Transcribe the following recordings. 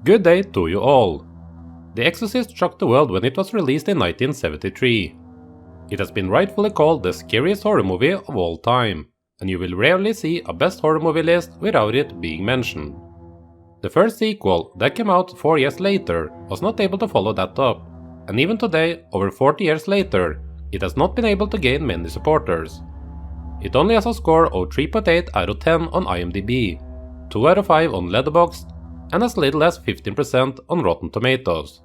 Good day to you all. The Exorcist shocked the world when it was released in 1973. It has been rightfully called the scariest horror movie of all time, and you will rarely see a best horror movie list without it being mentioned. The first sequel, that came out 4 years later, was not able to follow that up, and even today, over 40 years later, it has not been able to gain many supporters. It only has a score of 3.8 out of 10 on IMDb, 2 out of 5 on Letterboxd, and as little as 15% on Rotten Tomatoes.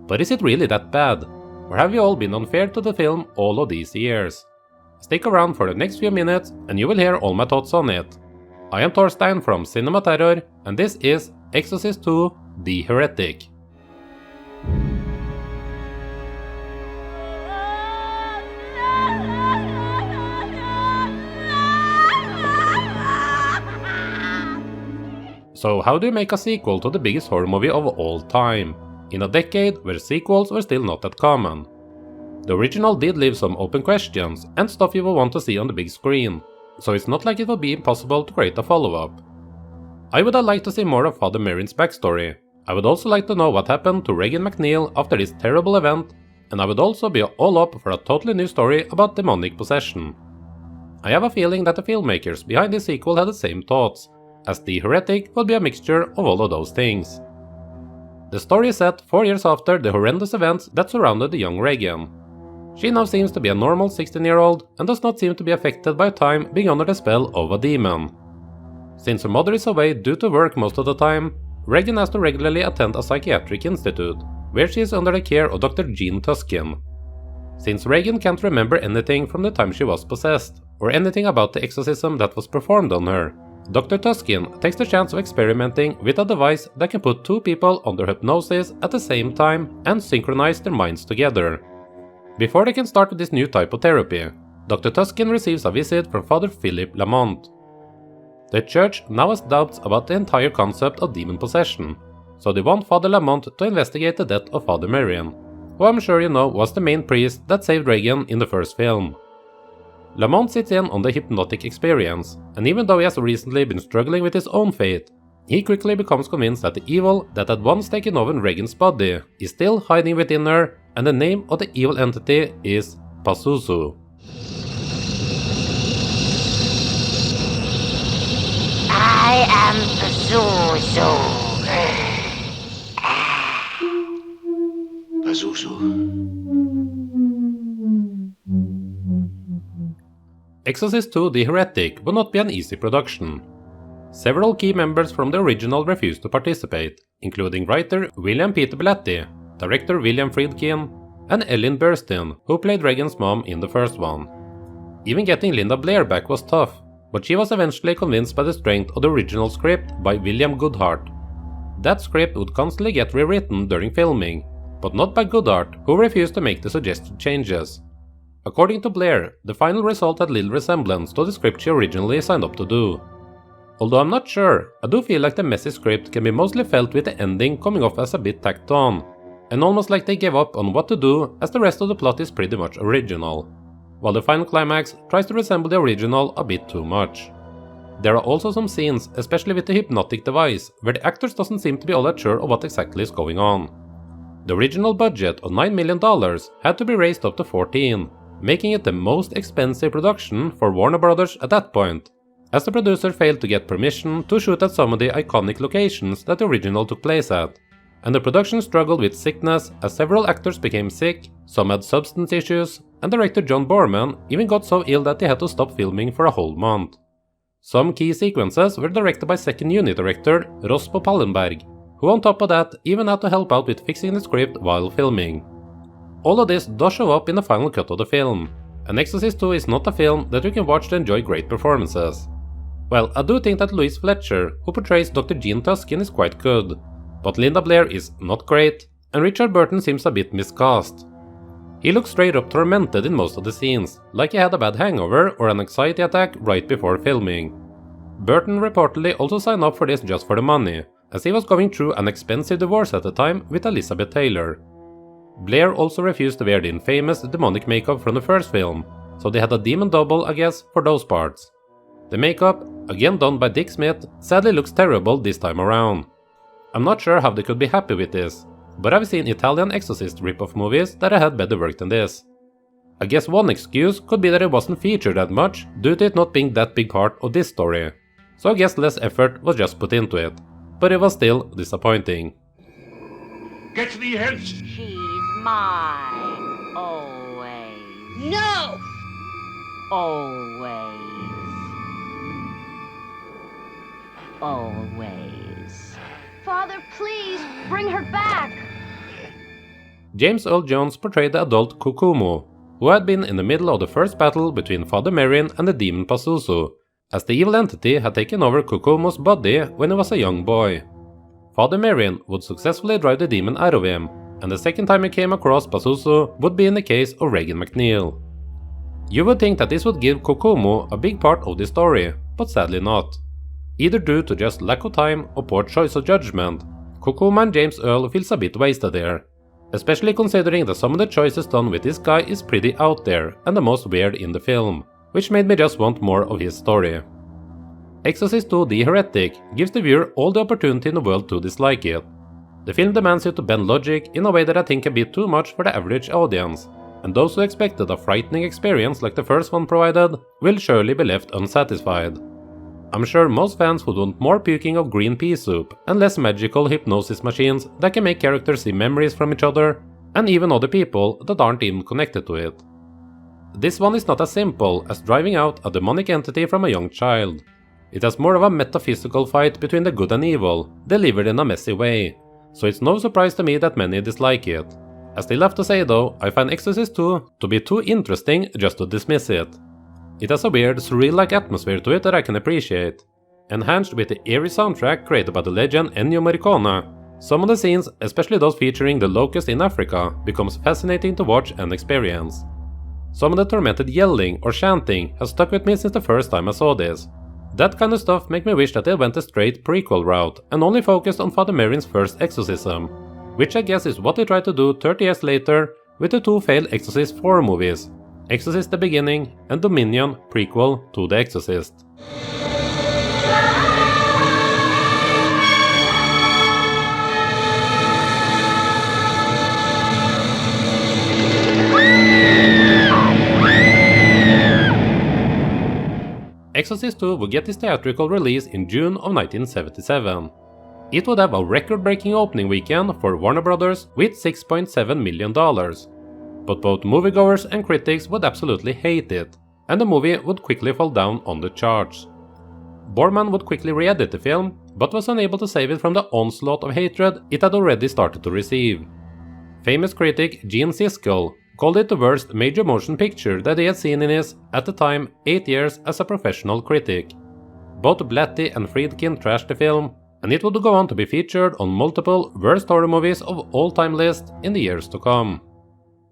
But is it really that bad? Or have you all been unfair to the film all of these years? Stick around for the next few minutes and you will hear all my thoughts on it. I am Torstein from CinemaTerror, and this is Exorcist 2: The Heretic. So how do you make a sequel to the biggest horror movie of all time, in a decade where sequels were still not that common? The original did leave some open questions and stuff you will want to see on the big screen, so it's not like it will be impossible to create a follow-up. I would have liked to see more of Father Merrin's backstory. I would also like to know what happened to Regan McNeil after this terrible event, and I would also be all up for a totally new story about demonic possession. I have a feeling that the filmmakers behind this sequel had the same thoughts, as The Heretic would be a mixture of all of those things. The story is set 4 years after the horrendous events that surrounded the young Regan. She now seems to be a normal 16-year-old and does not seem to be affected by time being under the spell of a demon. Since her mother is away due to work most of the time, Regan has to regularly attend a psychiatric institute, where she is under the care of Dr. Gene Tuskin. Since Regan can't remember anything from the time she was possessed, or anything about the exorcism that was performed on her, Dr. Tuskin takes the chance of experimenting with a device that can put two people under hypnosis at the same time and synchronize their minds together. Before they can start this new type of therapy, Dr. Tuskin receives a visit from Father Philip Lamont. The church now has doubts about the entire concept of demon possession, so they want Father Lamont to investigate the death of Father Merrin, who I'm sure you know was the main priest that saved Regan in the first film. Lamont sits in on the hypnotic experience, and even though he has recently been struggling with his own fate, he quickly becomes convinced that the evil that had once taken over Regan's body is still hiding within her, and the name of the evil entity is Pazuzu. I am Pazuzu. Pazuzu. Exorcist 2: The Heretic will not be an easy production. Several key members from the original refused to participate, including writer William Peter Blatty, director William Friedkin, and Ellen Burstyn, who played Regan's mom in the first one. Even getting Linda Blair back was tough, but she was eventually convinced by the strength of the original script by William Goodhart. That script would constantly get rewritten during filming, but not by Goodhart, who refused to make the suggested changes. According to Blair, the final result had little resemblance to the script she originally signed up to do. Although I'm not sure, I do feel like the messy script can be mostly felt with the ending coming off as a bit tacked on, and almost like they gave up on what to do, as the rest of the plot is pretty much original, while the final climax tries to resemble the original a bit too much. There are also some scenes, especially with the hypnotic device, where the actors doesn't seem to be all that sure of what exactly is going on. The original budget of $9 million had to be raised up to 14, making it the most expensive production for Warner Brothers at that point, as the producer failed to get permission to shoot at some of the iconic locations that the original took place at, and the production struggled with sickness as several actors became sick, some had substance issues, and director John Boorman even got so ill that he had to stop filming for a whole month. Some key sequences were directed by second unit director Rospo Pallenberg, who on top of that even had to help out with fixing the script while filming. All of this does show up in the final cut of the film, and Exorcist 2 is not a film that you can watch to enjoy great performances. Well, I do think that Louise Fletcher, who portrays Dr. Gene Tuskin, is quite good, but Linda Blair is not great, and Richard Burton seems a bit miscast. He looks straight up tormented in most of the scenes, like he had a bad hangover or an anxiety attack right before filming. Burton reportedly also signed up for this just for the money, as he was going through an expensive divorce at the time with Elizabeth Taylor. Blair also refused to wear the infamous demonic makeup from the first film, so they had a demon double, I guess, for those parts. The makeup, again done by Dick Smith, sadly looks terrible this time around. I'm not sure how they could be happy with this, but I've seen Italian Exorcist rip-off movies that had better work than this. I guess one excuse could be that it wasn't featured that much due to it not being that big part of this story, so I guess less effort was just put into it, but it was still disappointing. Get thee hence! She's mine. Always. No! Always. Always. Father, please, bring her back! James Earl Jones portrayed the adult Kokomo, who had been in the middle of the first battle between Father Merrin and the demon Pazuzu, as the evil entity had taken over Kokomo's body when he was a young boy. Father Merrin would successfully drive the demon out of him, and the second time he came across Pazuzu would be in the case of Regan McNeil. You would think that this would give Kokomo a big part of the story, but sadly not. Either due to just lack of time or poor choice of judgment, Kokomo and James Earl feels a bit wasted there, especially considering that some of the choices done with this guy is pretty out there and the most weird in the film, which made me just want more of his story. Exorcist 2 The Heretic gives the viewer all the opportunity in the world to dislike it. The film demands you to bend logic in a way that I think can be too much for the average audience, and those who expected a frightening experience like the first one provided will surely be left unsatisfied. I'm sure most fans would want more puking of green pea soup and less magical hypnosis machines that can make characters see memories from each other and even other people that aren't even connected to it. This one is not as simple as driving out a demonic entity from a young child. It has more of a metaphysical fight between the good and evil, delivered in a messy way, so it's no surprise to me that many dislike it. I still have to say though, I find Exorcist 2 to be too interesting just to dismiss it. It has a weird, surreal-like atmosphere to it that I can appreciate. Enhanced with the eerie soundtrack created by the legend Ennio Morricone, some of the scenes, especially those featuring the locust in Africa, becomes fascinating to watch and experience. Some of the tormented yelling or chanting has stuck with me since the first time I saw this. That kind of stuff make me wish that they went a straight prequel route and only focused on Father Merrin's first exorcism, which I guess is what they tried to do 30 years later with the two failed Exorcist 4 movies, Exorcist the Beginning and Dominion prequel to The Exorcist. Exorcist 2 would get its theatrical release in June of 1977. It would have a record-breaking opening weekend for Warner Bros. With $6.7 million. But both moviegoers and critics would absolutely hate it, and the movie would quickly fall down on the charts. Boorman would quickly re-edit the film, but was unable to save it from the onslaught of hatred it had already started to receive. Famous critic Gene Siskel called it the worst major motion picture that he had seen in his, at the time, 8 years as a professional critic. Both Blatty and Friedkin trashed the film, and it would go on to be featured on multiple worst horror movies of all time lists in the years to come.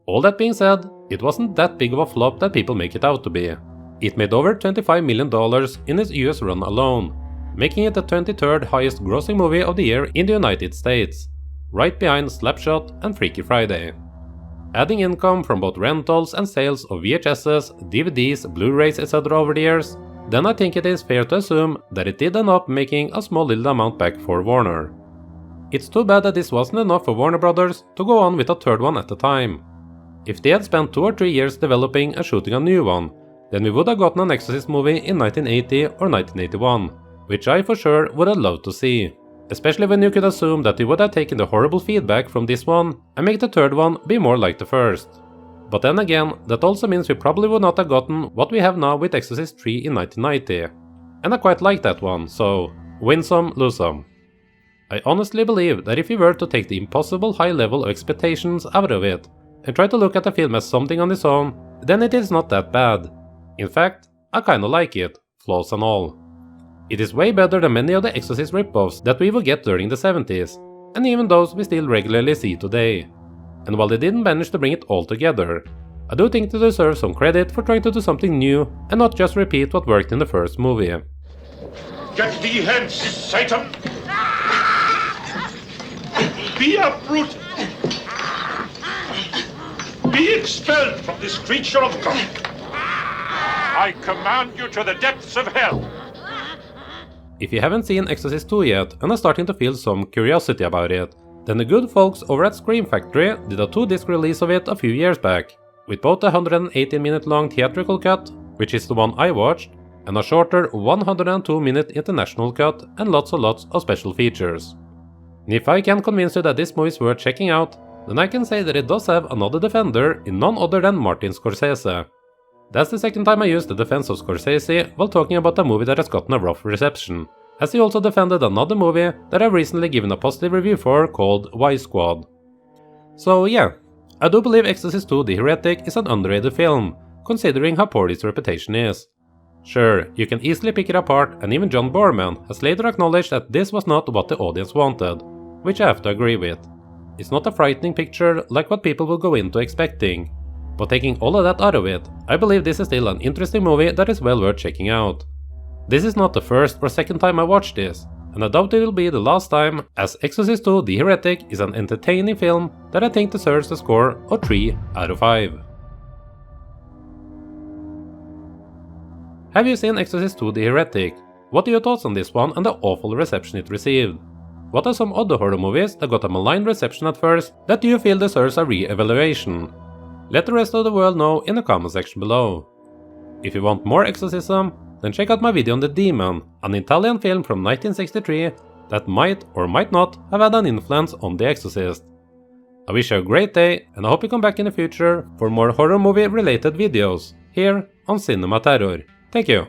All that being said, it wasn't that big of a flop that people make it out to be. It made over $25 million in its US run alone, making it the 23rd highest grossing movie of the year in the United States, right behind Slapshot and Freaky Friday. Adding income from both rentals and sales of VHSs, DVDs, Blu-rays etc. over the years, then I think it is fair to assume that it did end up making a small little amount back for Warner. It's too bad that this wasn't enough for Warner Brothers to go on with a third one at the time. If they had spent 2 or 3 years developing and shooting a new one, then we would have gotten an Exorcist movie in 1980 or 1981, which I for sure would have loved to see. Especially when you could assume that they would have taken the horrible feedback from this one and make the third one be more like the first. But then again, that also means we probably would not have gotten what we have now with Exorcist 3 in 1990. And I quite like that one, so win some, lose some. I honestly believe that if we were to take the impossible high level of expectations out of it, and try to look at the film as something on its own, then it is not that bad. In fact, I kinda like it, flaws and all. It is way better than many of the Exorcist rip-offs that we would get during the 70s, and even those we still regularly see today. And while they didn't manage to bring it all together, I do think they deserve some credit for trying to do something new and not just repeat what worked in the first movie. Get thee hence, Satan! Be uprooted! Be expelled from this creature of God! I command you to the depths of hell! If you haven't seen Exorcist 2 yet and are starting to feel some curiosity about it, then the good folks over at Scream Factory did a 2-disc release of it a few years back, with both a 118-minute long theatrical cut, which is the one I watched, and a shorter 102-minute international cut and lots of special features. And if I can convince you that this movie is worth checking out, then I can say that it does have another defender in none other than Martin Scorsese. That's the second time I used the defense of Scorsese while talking about a movie that has gotten a rough reception, as he also defended another movie that I've recently given a positive review for called Y Squad. So yeah, I do believe Exorcist 2 The Heretic is an underrated film, considering how poor its reputation is. Sure, you can easily pick it apart, and even John Boorman has later acknowledged that this was not what the audience wanted, which I have to agree with. It's not a frightening picture like what people will go into expecting, but taking all of that out of it, I believe this is still an interesting movie that is well worth checking out. This is not the first or second time I watched this, and I doubt it will be the last time, as Exorcist 2 The Heretic is an entertaining film that I think deserves a score of 3 out of 5. Have you seen Exorcist 2 The Heretic? What are your thoughts on this one and the awful reception it received? What are some other horror movies that got a malign reception at first that you feel deserves a re-evaluation? Let the rest of the world know in the comment section below. If you want more exorcism, then check out my video on The Demon, an Italian film from 1963 that might or might not have had an influence on The Exorcist. I wish you a great day, and I hope you come back in the future for more horror movie related videos here on CinemaTerror. Thank you.